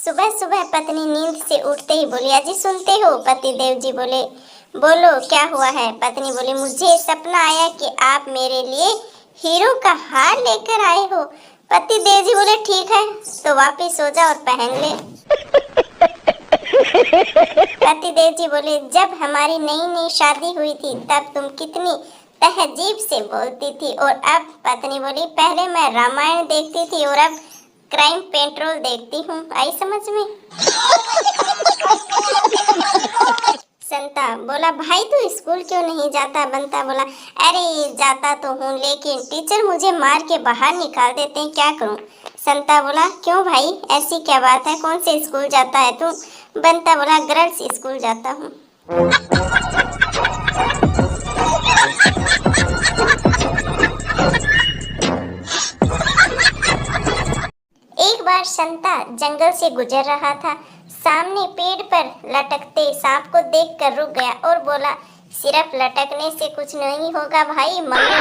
सुबह सुबह पत्नी नींद से उठते ही बोली, अजी सुनते हो? पति देव जी बोले, बोलो क्या हुआ है? पत्नी बोली, मुझे सपना आया कि आप मेरे लिए हीरो का हार लेकर आए हो। पति देव जी बोले, ठीक है तो वापिस सो जा और पहन ले। पति देव जी बोले, जब हमारी नई नई शादी हुई थी तब तुम कितनी तहजीब से बोलती थी, और अब? पत्नी बोली, पहले मैं रामायण देखती थी और अब क्राइम पेट्रोल देखती हूँ। आई समझ में? संता बोला, भाई तू स्कूल क्यों नहीं जाता? बंता बोला, अरे जाता तो हूँ लेकिन टीचर मुझे मार के बाहर निकाल देते हैं, क्या करूँ? संता बोला, क्यों भाई ऐसी क्या बात है? कौन से स्कूल जाता है तू? बंता बोला, गर्ल्स स्कूल जाता हूँ। एक बार संता जंगल से गुजर रहा था। सामने पेड़ पर लटकते सांप को देखकर रुक गया और बोला, सिर्फ लटकने से कुछ नहीं होगा भाई, मम्मी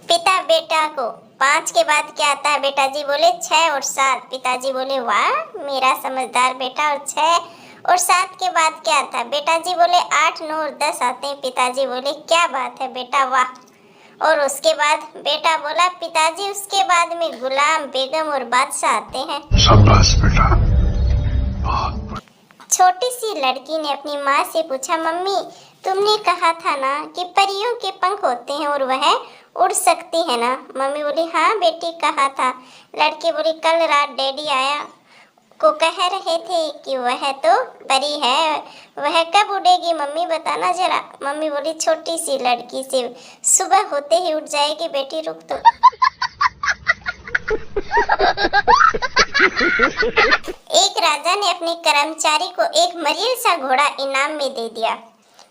पिता बेटा को 5 के बाद क्या आता है? बेटा जी बोले 6 और 7। पिताजी बोले, वाह मेरा समझदार बेटा, और 6 और 7 के बाद क्या था? बेटा जी बोले 8, 9 और 10 आते हैं। पिताजी बोले, क्या बात है बेटा, वाह। और उसके बाद? बेटा बोला, पिताजी उसके बाद में गुलाम, बेगम और बादशाह आते हैं। शाबाश बेटा। छोटी सी लड़की ने अपनी माँ से पूछा, मम्मी तुमने कहा था ना कि परियों के पंख होते हैं और वह उड़ सकती है ना? मम्मी बोली, हाँ बेटी कहा था। लड़की बोली, कल रात डैडी आया को कह रहे थे कि वह तो परी है, वह कब उड़ेगी मम्मी बताना जरा। मम्मी बोली, छोटी सी लड़की से सुबह होते ही उठ जाएगी बेटी, रुक तो। एक राजा ने अपने कर्मचारी को एक मरील सा घोड़ा इनाम में दे दिया।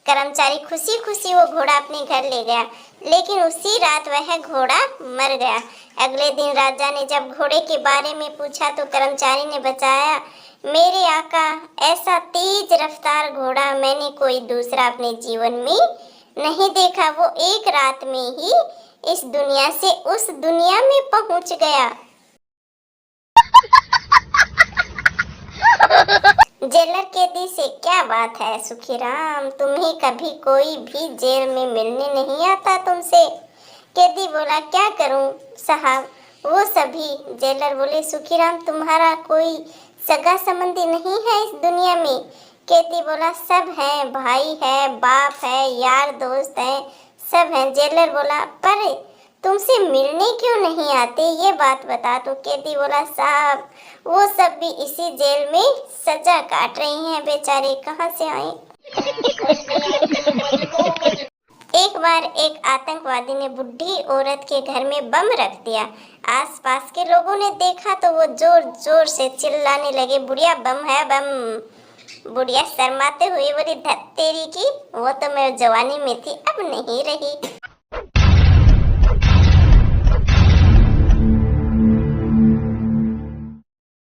कर्मचारी खुशी खुशी वो घोड़ा अपने घर ले गया, लेकिन उसी रात वह घोड़ा मर गया। अगले दिन राजा ने जब घोड़े के बारे में पूछा तो कर्मचारी ने बताया, मेरे आका, ऐसा तेज रफ्तार घोड़ा मैंने कोई दूसरा अपने जीवन में नहीं देखा। वो एक रात में ही इस दुनिया से उस दुनिया में पहुंच गया। जेलर कैदी से, क्या बात है सुखीराम, तुम्हें कभी कोई भी जेल में मिलने नहीं आता तुमसे? कैदी बोला, क्या करूं साहब, वो सभी। जेलर बोले, सुखीराम तुम्हारा कोई सगा संबंधी नहीं है इस दुनिया में? कैदी बोला, सब है, भाई है, बाप है, यार दोस्त है, सब हैं। जेलर बोला, पर तुमसे मिलने क्यों नहीं आते, ये बात बता। तो कैदी बोला, साहब वो सब भी इसी जेल में सजा काट रही हैं, बेचारे कहाँ से आए। एक बार एक आतंकवादी ने बुढ़ी औरत के घर में बम रख दिया। आसपास के लोगों ने देखा तो वो जोर जोर से चिल्लाने लगे, बुढ़िया बम है बम। बुढ़िया शर्माते हुए बोली, धत तेरी की, वो तो मैं जवानी में थी, अब नहीं रही।